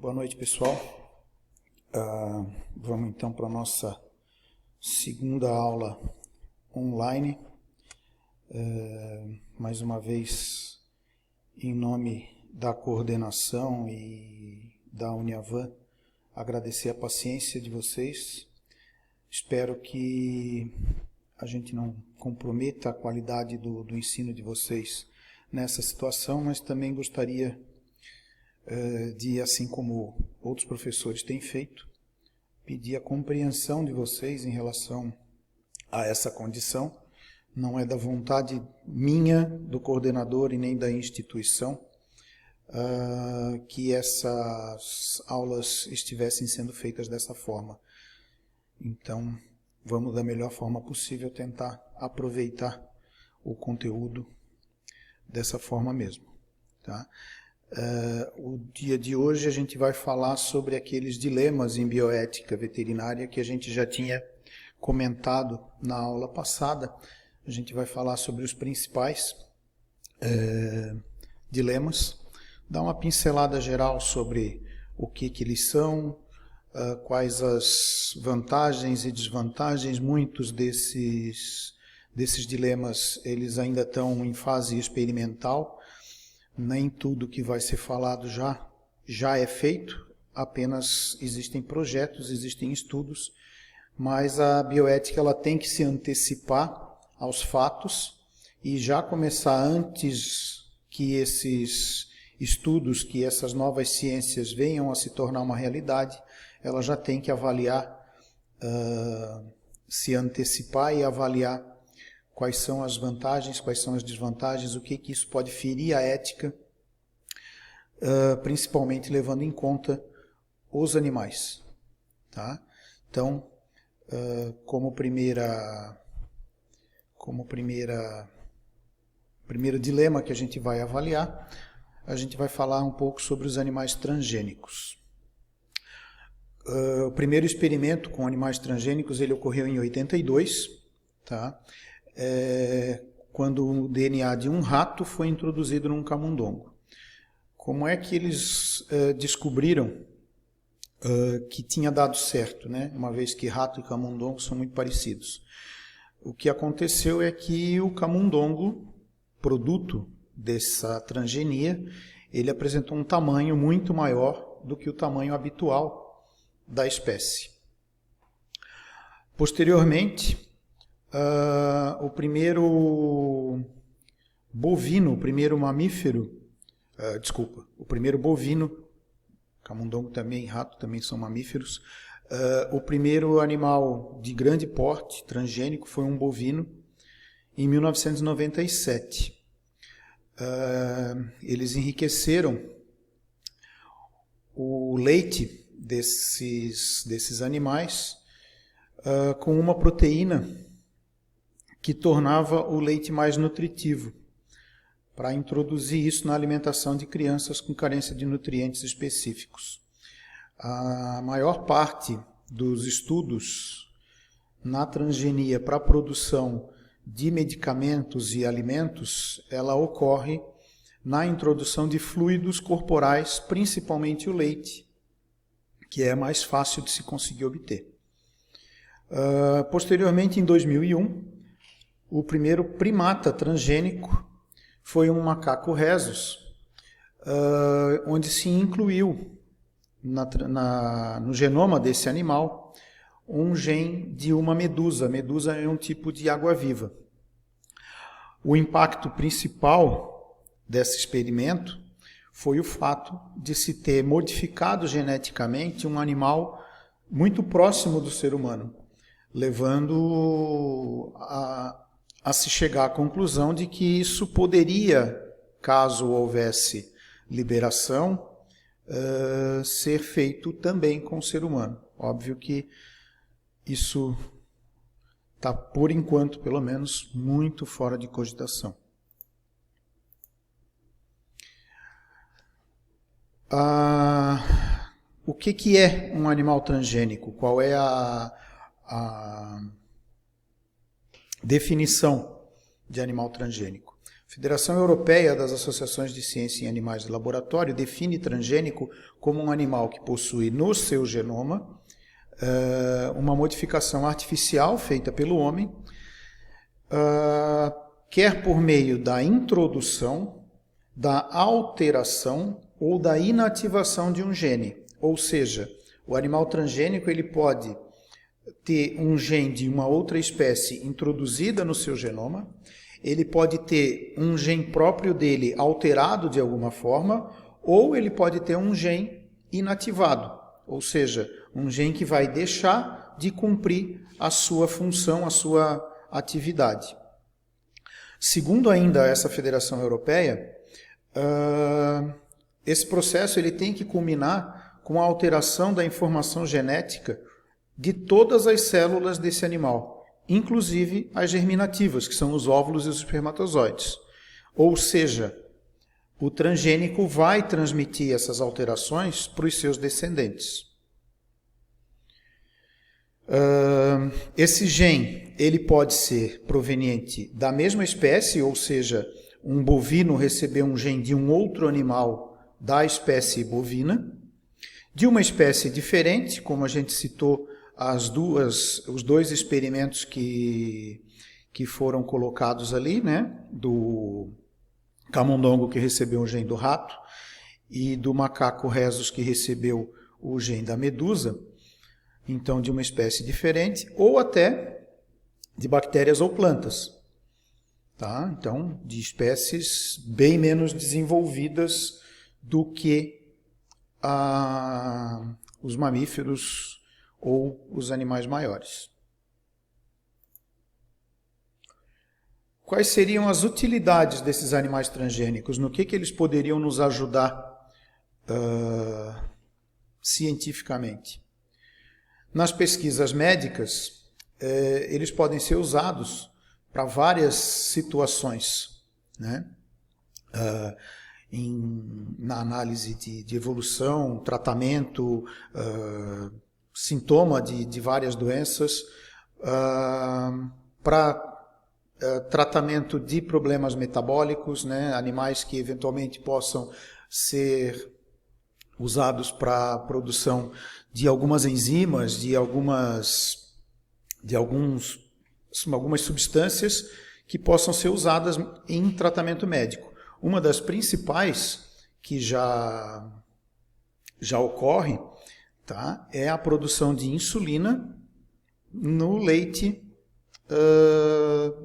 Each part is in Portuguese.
Boa noite, pessoal. Vamos então para a nossa segunda aula online. Mais uma vez, em nome da coordenação e da Uniavan, agradecer a paciência de vocês. Espero que a gente não comprometa a qualidade do ensino de vocês nessa situação, mas também gostaria de, assim como outros professores têm feito, pedir a compreensão de vocês em relação a essa condição. Não é da vontade minha, do coordenador e nem da instituição que essas aulas estivessem sendo feitas dessa forma. Então, vamos da melhor forma possível tentar aproveitar o conteúdo dessa forma mesmo, tá? O dia de hoje a gente vai falar sobre aqueles dilemas em bioética veterinária que a gente já tinha comentado na aula passada. A gente vai falar sobre os principais dilemas, dar uma pincelada geral sobre o que eles são, quais as vantagens e desvantagens. Muitos desses dilemas eles ainda estão em fase experimental. Nem tudo que vai ser falado já é feito, apenas existem projetos, existem estudos, mas a bioética ela tem que se antecipar aos fatos e já começar antes que esses estudos, que essas novas ciências venham a se tornar uma realidade. Ela já tem que avaliar, se antecipar e avaliar quais são as vantagens, quais são as desvantagens, o que isso pode ferir a ética, principalmente levando em conta os animais. Tá? Então, primeiro dilema que a gente vai avaliar, a gente vai falar um pouco sobre os animais transgênicos. O primeiro experimento com animais transgênicos ele ocorreu em 82, tá? Quando o DNA de um rato foi introduzido num camundongo. Como é que eles descobriram que tinha dado certo, né? Uma vez que rato e camundongo são muito parecidos. O que aconteceu é que o camundongo, produto dessa transgenia, ele apresentou um tamanho muito maior do que o tamanho habitual da espécie. Posteriormente, o primeiro bovino, o primeiro mamífero, o primeiro bovino, camundongo também, rato também são mamíferos, o primeiro animal de grande porte, transgênico, foi um bovino, em 1997. Eles enriqueceram o leite desses animais com uma proteína que tornava o leite mais nutritivo, para introduzir isso na alimentação de crianças com carência de nutrientes específicos. A maior parte dos estudos na transgenia para a produção de medicamentos e alimentos, ela ocorre na introdução de fluidos corporais, principalmente o leite, que é mais fácil de se conseguir obter. Posteriormente, em 2001, o primeiro primata transgênico foi um macaco rhesus, onde se incluiu no genoma desse animal um gene de uma medusa. A medusa é um tipo de água-viva. O impacto principal desse experimento foi o fato de se ter modificado geneticamente um animal muito próximo do ser humano, levando a se chegar à conclusão de que isso poderia, caso houvesse liberação, ser feito também com o ser humano. Óbvio que isso está, por enquanto, pelo menos, muito fora de cogitação. O que é um animal transgênico? Qual é a definição de animal transgênico? Federação Europeia das Associações de Ciência em Animais de Laboratório define transgênico como um animal que possui no seu genoma uma modificação artificial feita pelo homem, quer por meio da introdução, da alteração ou da inativação de um gene. Ou seja, o animal transgênico ele pode ter um gene de uma outra espécie introduzida no seu genoma, ele pode ter um gene próprio dele alterado de alguma forma, ou ele pode ter um gene inativado, ou seja, um gene que vai deixar de cumprir a sua função, a sua atividade. Segundo ainda essa Federação Europeia, esse processo ele tem que culminar com a alteração da informação genética de todas as células desse animal, inclusive as germinativas, que são os óvulos e os espermatozoides. Ou seja, o transgênico vai transmitir essas alterações para os seus descendentes. Esse gene ele pode ser proveniente da mesma espécie, ou seja, um bovino recebeu um gene de um outro animal da espécie bovina, de uma espécie diferente, como a gente citou os dois experimentos que foram colocados ali, né? Do camundongo que recebeu o gene do rato e do macaco rhesus que recebeu o gene da medusa, então de uma espécie diferente, ou até de bactérias ou plantas, tá? Então de espécies bem menos desenvolvidas do que os mamíferos ou os animais maiores. Quais seriam as utilidades desses animais transgênicos? No que eles poderiam nos ajudar cientificamente? Nas pesquisas médicas, eles podem ser usados para várias situações, né? Na análise de evolução, tratamento, sintoma de várias doenças, para tratamento de problemas metabólicos, né? Animais que eventualmente possam ser usados para a produção de algumas enzimas, de algumas substâncias que possam ser usadas em tratamento médico. Uma das principais que já ocorre, tá, é a produção de insulina no leite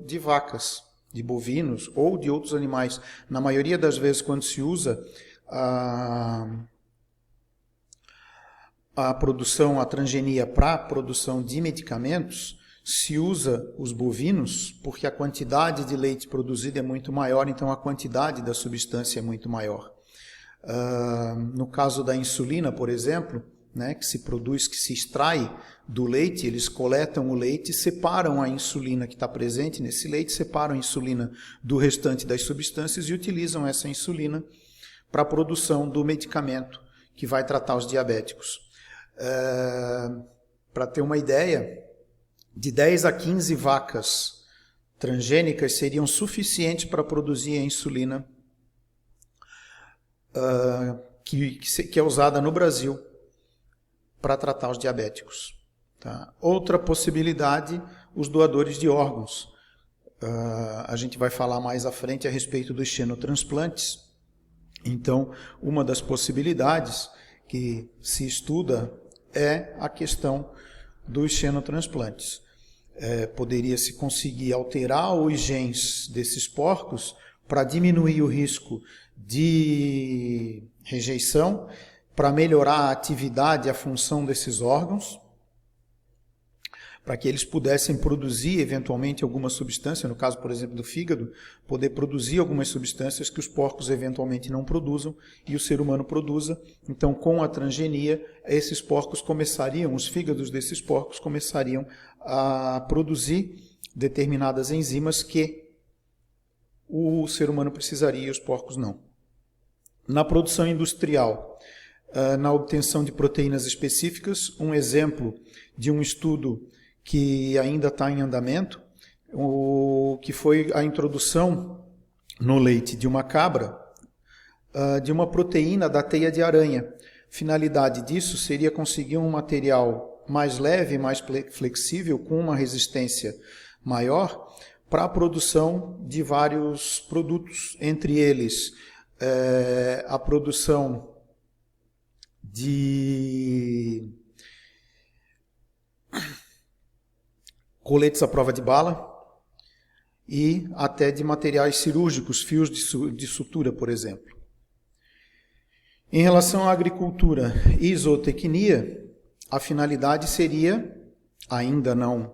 de vacas, de bovinos ou de outros animais. Na maioria das vezes, quando se usa a transgenia para a produção de medicamentos, se usa os bovinos porque a quantidade de leite produzido é muito maior, então a quantidade da substância é muito maior. No caso da insulina, por exemplo, né, que se produz, que se extrai do leite, eles coletam o leite, separam a insulina que está presente nesse leite, separam a insulina do restante das substâncias e utilizam essa insulina para a produção do medicamento que vai tratar os diabéticos. Para ter uma ideia, de 10 a 15 vacas transgênicas seriam suficientes para produzir a insulina que é usada no Brasil para tratar os diabéticos. Tá? Outra possibilidade, os doadores de órgãos. A gente vai falar mais à frente a respeito dos xenotransplantes. Então, uma das possibilidades que se estuda é a questão dos xenotransplantes. Poderia-se conseguir alterar os genes desses porcos para diminuir o risco de rejeição, para melhorar a atividade e a função desses órgãos, para que eles pudessem produzir eventualmente alguma substância, no caso, por exemplo, do fígado, poder produzir algumas substâncias que os porcos eventualmente não produzam e o ser humano produza. Então, com a transgenia, esses porcos começariam, os fígados desses porcos começariam a produzir determinadas enzimas que o ser humano precisaria e os porcos não. Na produção industrial, na obtenção de proteínas específicas, um exemplo de um estudo que ainda está em andamento, que foi a introdução no leite de uma cabra de uma proteína da teia de aranha. Finalidade disso seria conseguir um material mais leve, mais flexível, com uma resistência maior, para a produção de vários produtos, entre eles a produção de coletes à prova de bala e até de materiais cirúrgicos, fios de sutura, por exemplo. Em relação à agricultura e zootecnia, a finalidade seria, ainda não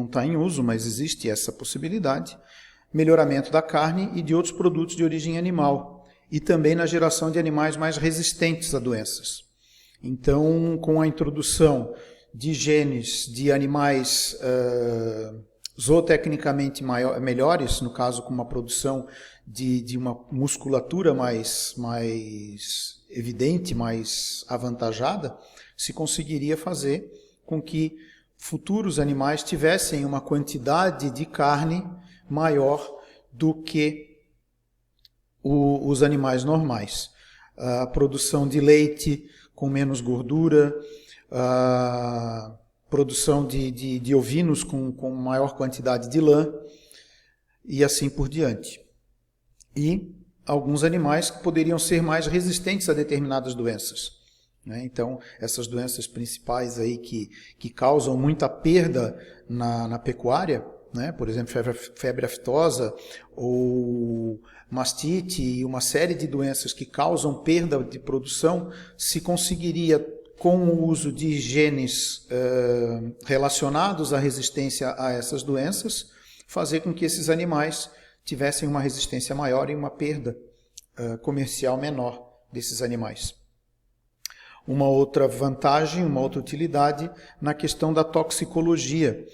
está em uso, mas existe essa possibilidade, melhoramento da carne e de outros produtos de origem animal, e também na geração de animais mais resistentes a doenças. Então, com a introdução de genes de animais zootecnicamente melhores, no caso com uma produção de uma musculatura mais evidente, mais avantajada, se conseguiria fazer com que futuros animais tivessem uma quantidade de carne maior do que os animais normais. A produção de leite com menos gordura, a produção de ovinos com maior quantidade de lã e assim por diante. E alguns animais que poderiam ser mais resistentes a determinadas doenças. Então, essas doenças principais aí que causam muita perda na pecuária, por exemplo, febre aftosa ou mastite e uma série de doenças que causam perda de produção, se conseguiria, com o uso de genes relacionados à resistência a essas doenças, fazer com que esses animais tivessem uma resistência maior e uma perda comercial menor desses animais. Uma outra vantagem, uma outra utilidade na questão da toxicologia,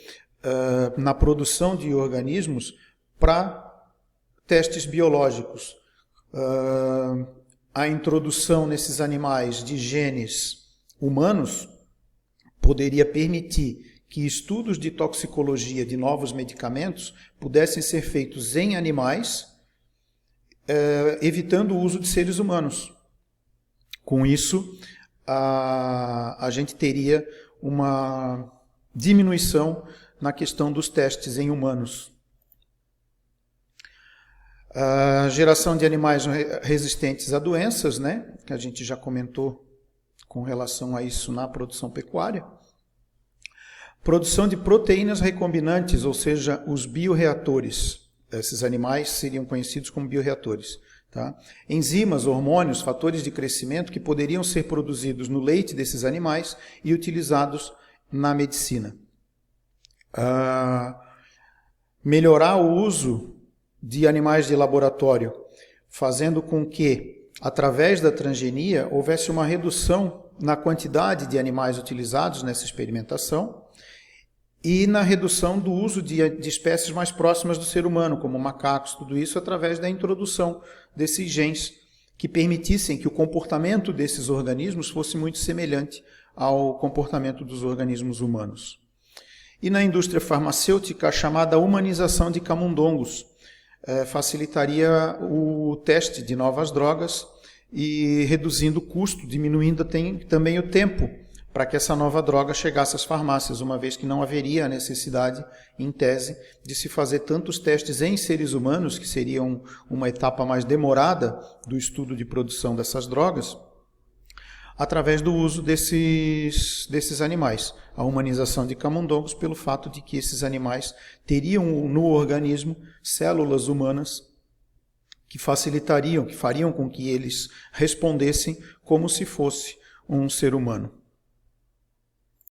na produção de organismos para testes biológicos. A introdução nesses animais de genes humanos poderia permitir que estudos de toxicologia de novos medicamentos pudessem ser feitos em animais, evitando o uso de seres humanos. Com isso, a gente teria uma diminuição na questão dos testes em humanos. A geração de animais resistentes a doenças, que a gente já comentou com relação a isso na produção pecuária. Produção de proteínas recombinantes, ou seja, os bioreatores. Esses animais seriam conhecidos como bioreatores. Enzimas, hormônios, fatores de crescimento que poderiam ser produzidos no leite desses animais e utilizados na medicina. Melhorar o uso de animais de laboratório, fazendo com que, através da transgenia, houvesse uma redução na quantidade de animais utilizados nessa experimentação e na redução do uso de espécies mais próximas do ser humano, como macacos, tudo isso através da introdução desses genes que permitissem que o comportamento desses organismos fosse muito semelhante ao comportamento dos organismos humanos. E na indústria farmacêutica, a chamada humanização de camundongos facilitaria o teste de novas drogas e reduzindo o custo, diminuindo também o tempo para que essa nova droga chegasse às farmácias, uma vez que não haveria a necessidade, em tese, de se fazer tantos testes em seres humanos, que seriam uma etapa mais demorada do estudo de produção dessas drogas, através do uso desses animais. A humanização de camundongos pelo fato de que esses animais teriam no organismo células humanas que facilitariam, que fariam com que eles respondessem como se fosse um ser humano.